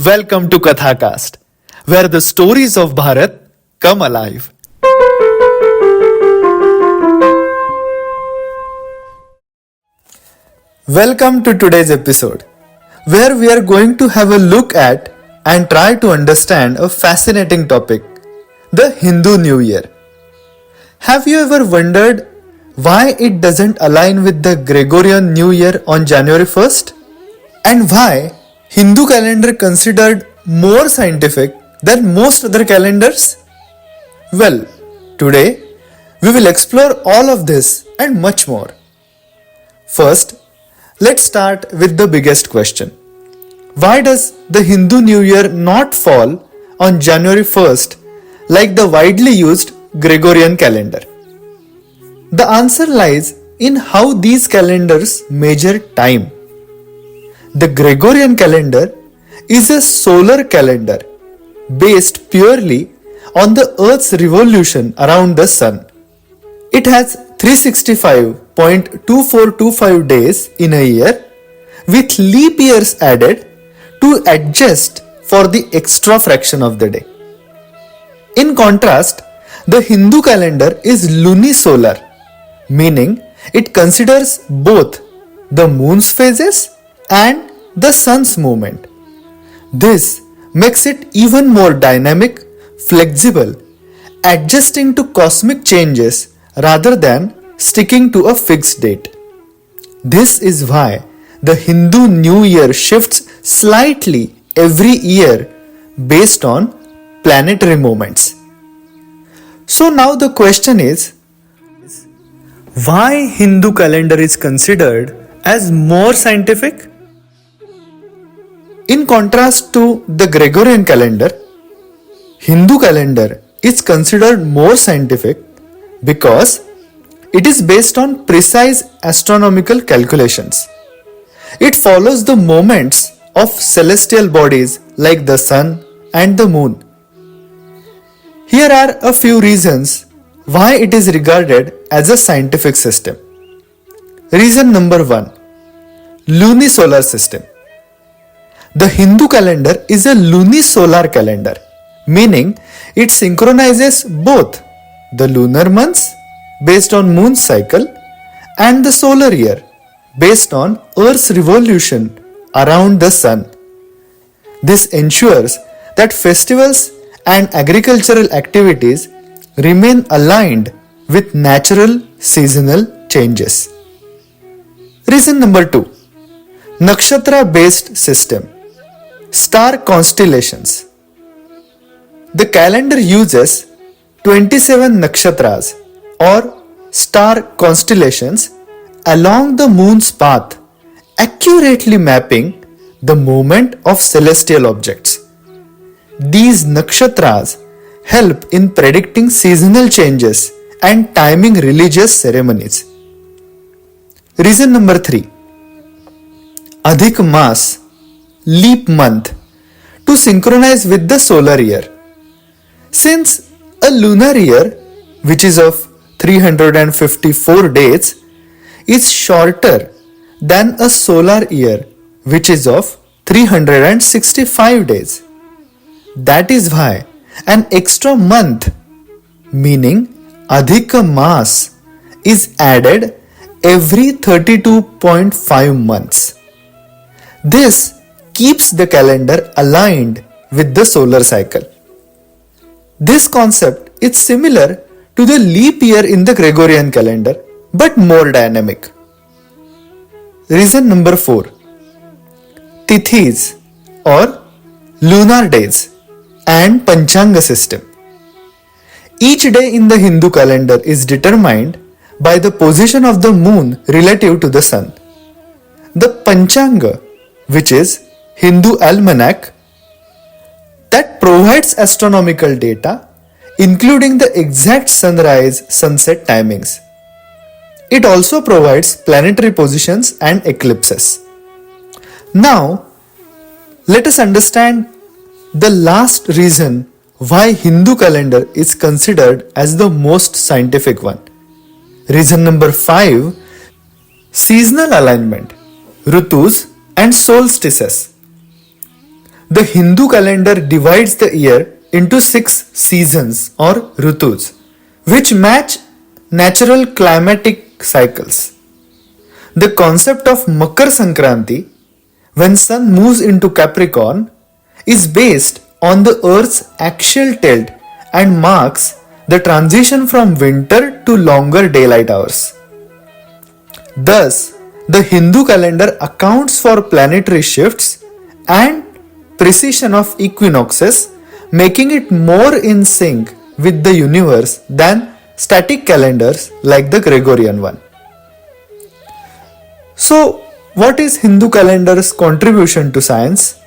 Welcome to Kathacast, where the stories of Bharat come alive. Welcome to today's episode, where we are going to have a look at and try to understand a fascinating topic, the Hindu New Year. Have you ever wondered why it doesn't align with the Gregorian New Year on January 1st? And why Hindu calendar considered more scientific than most other calendars? Well, today we will explore all of this and much more. First, let's start with the biggest question. Why does the Hindu New Year not fall on January 1st like the widely used Gregorian calendar? The answer lies in how these calendars measure time. The Gregorian calendar is a solar calendar based purely on the Earth's revolution around the Sun. It has 365.2425 days in a year, with leap years added to adjust for the extra fraction of the day. In contrast, the Hindu calendar is lunisolar, meaning it considers both the moon's phases and the sun's movement. This makes it even more dynamic, flexible, adjusting to cosmic changes rather than sticking to a fixed date. This is why the Hindu New Year shifts slightly every year based on planetary movements. So now the question is, why Hindu calendar is considered as more scientific? In contrast to the Gregorian calendar, Hindu calendar is considered more scientific because it is based on precise astronomical calculations. It follows the movements of celestial bodies like the sun and the moon. Here are a few reasons why it is regarded as a scientific system. Reason number 1. Lunisolar system. The Hindu calendar is a lunisolar calendar, meaning it synchronizes both the lunar months based on moon's cycle and the solar year based on Earth's revolution around the sun. This ensures that festivals and agricultural activities remain aligned with natural seasonal changes. Reason number 2. Nakshatra based system. Star constellations. The calendar uses 27 nakshatras or star constellations along the moon's path, accurately mapping the movement of celestial objects. These nakshatras help in predicting seasonal changes and timing religious ceremonies. Reason number 3. Adhik Mas, leap month, to synchronize with the solar year. Since a lunar year, which is of 354 days, is shorter than a solar year, which is of 365 days. That is why an extra month, meaning Adhik Mas, is added every 32.5 months. This keeps the calendar aligned with the solar cycle. This concept is similar to the leap year in the Gregorian calendar, but more dynamic. Reason number 4. Tithis or lunar days and Panchanga system. Each day in the Hindu calendar is determined by the position of the moon relative to the sun. The Panchanga, which is Hindu almanac, that provides astronomical data including the exact sunrise-sunset timings. It also provides planetary positions and eclipses. Now, let us understand the last reason why Hindu calendar is considered as the most scientific one. Reason number 5. Seasonal alignment, Rutus and solstices. The Hindu calendar divides the year into 6 seasons or rutus, which match natural climatic cycles. The concept of Makar Sankranti, when sun moves into Capricorn, is based on the earth's axial tilt and marks the transition from winter to longer daylight hours. Thus, the Hindu calendar accounts for planetary shifts and precession of equinoxes, making it more in sync with the universe than static calendars like the Gregorian one. So, what is Hindu calendar's contribution to science?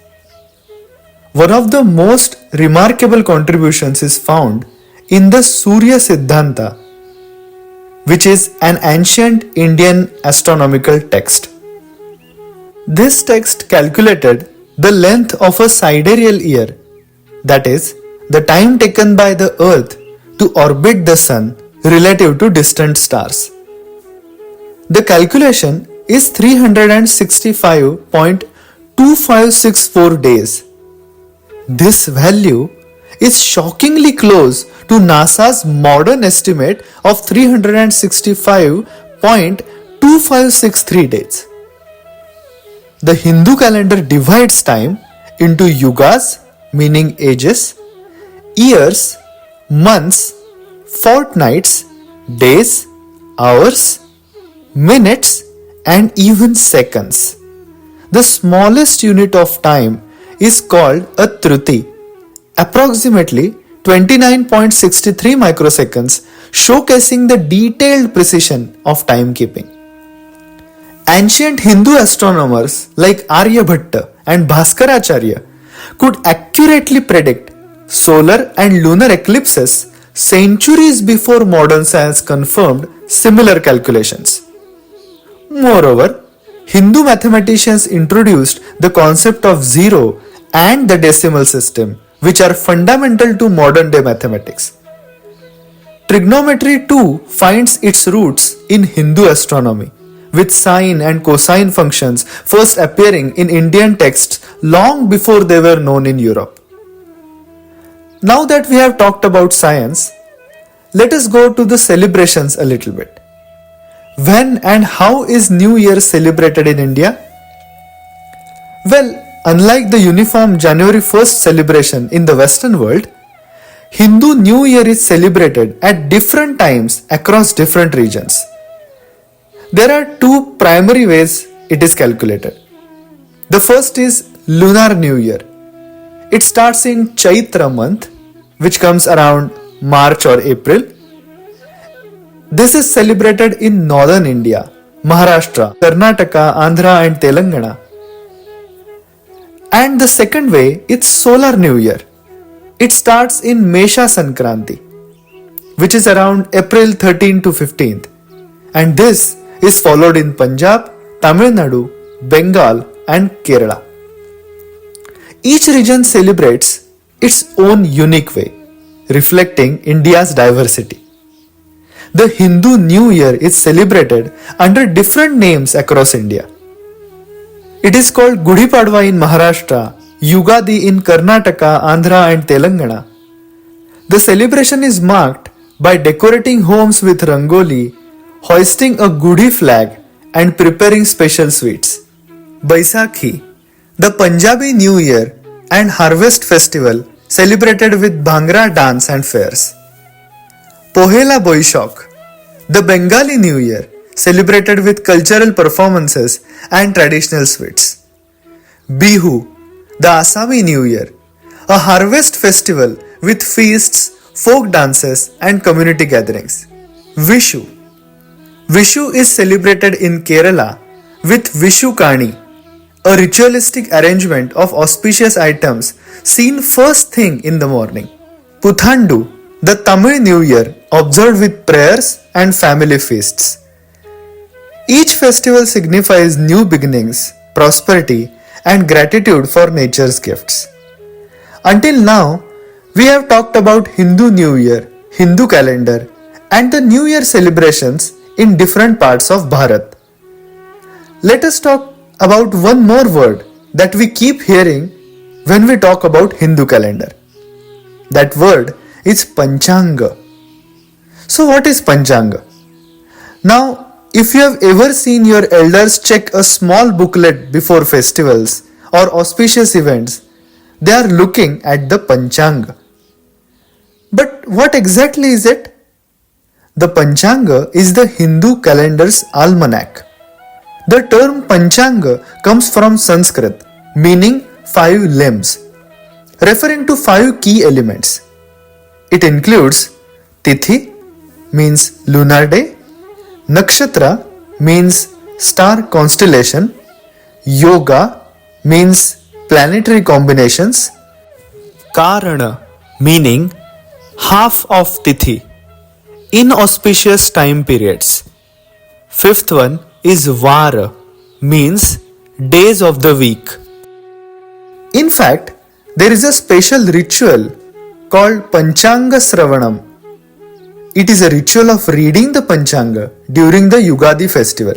One of the most remarkable contributions is found in the Surya Siddhanta, which is an ancient Indian astronomical text. This text calculated the length of a sidereal year, that is, the time taken by the earth to orbit the sun relative to distant stars. The calculation is 365.2564 days. This value is shockingly close to NASA's modern estimate of 365.2563 days. The Hindu calendar divides time into yugas, meaning ages, years, months, fortnights, days, hours, minutes, and even seconds. The smallest unit of time is called a truti, approximately 29.63 microseconds, showcasing the detailed precision of timekeeping. Ancient Hindu astronomers like Aryabhatta and Bhaskaracharya could accurately predict solar and lunar eclipses centuries before modern science confirmed similar calculations. Moreover, Hindu mathematicians introduced the concept of zero and the decimal system, which are fundamental to modern day mathematics. Trigonometry too finds its roots in Hindu astronomy, with sine and cosine functions first appearing in Indian texts long before they were known in Europe. Now that we have talked about science, let us go to the celebrations a little bit. When and how is New Year celebrated in India? Well, unlike the uniform January 1st celebration in the Western world, Hindu New Year is celebrated at different times across different regions. There are two primary ways it is calculated. The first is Lunar New Year. It starts in Chaitra month, which comes around March or April. This is celebrated in northern India, Maharashtra, Karnataka, Andhra and Telangana. And the second way is Solar New Year. It starts in Mesha Sankranti, which is around April 13 to 15th. And this is followed in Punjab, Tamil Nadu, Bengal and Kerala. Each region celebrates its own unique way, reflecting India's diversity. The Hindu New Year is celebrated under different names across India. It is called Gudhi Padwyachya in Maharashtra, Ugadi in Karnataka, Andhra and Telangana. The celebration is marked by decorating homes with rangoli, hoisting a Gudhi flag and preparing special sweets. Vaisakhi, the Punjabi New Year and Harvest Festival celebrated with Bhangra dance and fairs. Pohela Boishakh, the Bengali New Year, celebrated with cultural performances and traditional sweets. Bihu, the Assami New Year, a harvest festival with feasts, folk dances and community gatherings. Vishu. Vishu is celebrated in Kerala with Vishu Kani, a ritualistic arrangement of auspicious items seen first thing in the morning. Puthandu, the Tamil New Year, observed with prayers and family feasts. Each festival signifies new beginnings, prosperity, and gratitude for nature's gifts. Until now, we have talked about Hindu New Year, Hindu calendar, and the New Year celebrations in different parts of Bharat. Let us talk about one more word that we keep hearing when we talk about Hindu calendar. That word is Panchanga. So what is Panchanga? Now, if you have ever seen your elders check a small booklet before festivals or auspicious events, they are looking at the Panchanga. But what exactly is it? The Panchanga is the Hindu calendar's almanac. The term Panchanga comes from Sanskrit, meaning 5 limbs, referring to 5 key elements. It includes Tithi, means lunar day, Nakshatra, means star constellation, Yoga, means planetary combinations, Karana, meaning half of Tithi, inauspicious time periods. Fifth one is Vara, means days of the week. In fact, there is a special ritual called Panchanga Sravanam. It is a ritual of reading the Panchanga during the Ugadi festival.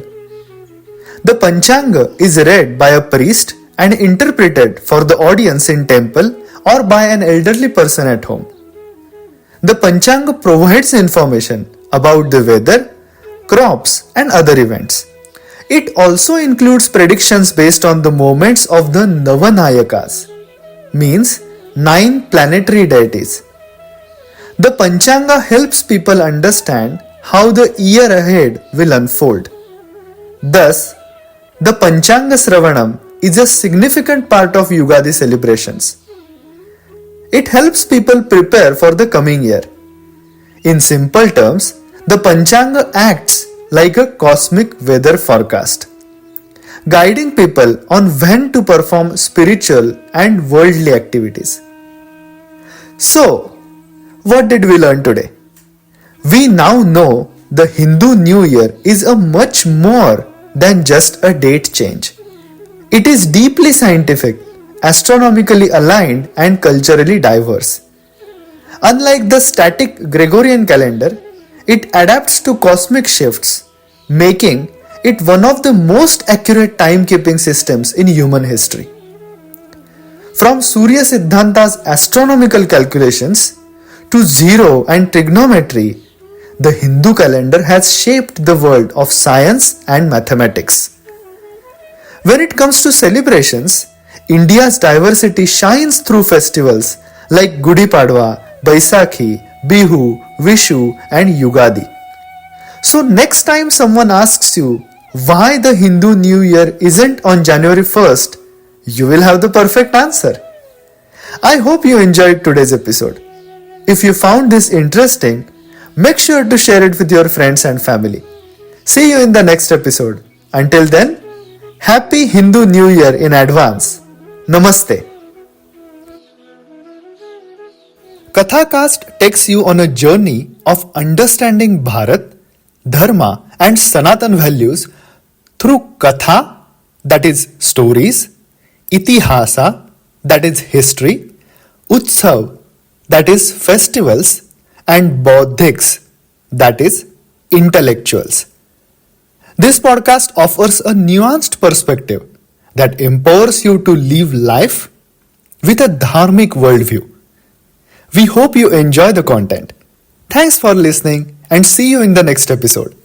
The Panchanga is read by a priest and interpreted for the audience in temple or by an elderly person at home. The Panchanga provides information about the weather, crops and other events. It also includes predictions based on the movements of the Navanayakas, means 9 planetary deities. The Panchanga helps people understand how the year ahead will unfold. Thus, the Panchanga Sravanam is a significant part of Ugadi celebrations. It helps people prepare for the coming year. In simple terms, the Panchanga acts like a cosmic weather forecast, guiding people on when to perform spiritual and worldly activities. So, what did we learn today? We now know the Hindu New Year is a much more than just a date change. It is deeply scientific, astronomically aligned and culturally diverse. Unlike the static Gregorian calendar, it adapts to cosmic shifts, making it one of the most accurate timekeeping systems in human history. From Surya Siddhanta's astronomical calculations to zero and trigonometry, the Hindu calendar has shaped the world of science and mathematics. When it comes to celebrations, India's diversity shines through festivals like Gudhi Padwa, Vaisakhi, Bihu, Vishu and Ugadi. So next time someone asks you why the Hindu New Year isn't on January 1st, you will have the perfect answer. I hope you enjoyed today's episode. If you found this interesting, make sure to share it with your friends and family. See you in the next episode. Until then, Happy Hindu New Year in advance. Namaste. Kathacast takes you on a journey of understanding Bharat, Dharma and Sanatan values through Katha, that is stories, Itihasa, that is history, Utsav, that is festivals, and Bauddhics, that is intellectuals. This podcast offers a nuanced perspective that empowers you to live life with a dharmic worldview. We hope you enjoy the content. Thanks for listening and see you in the next episode.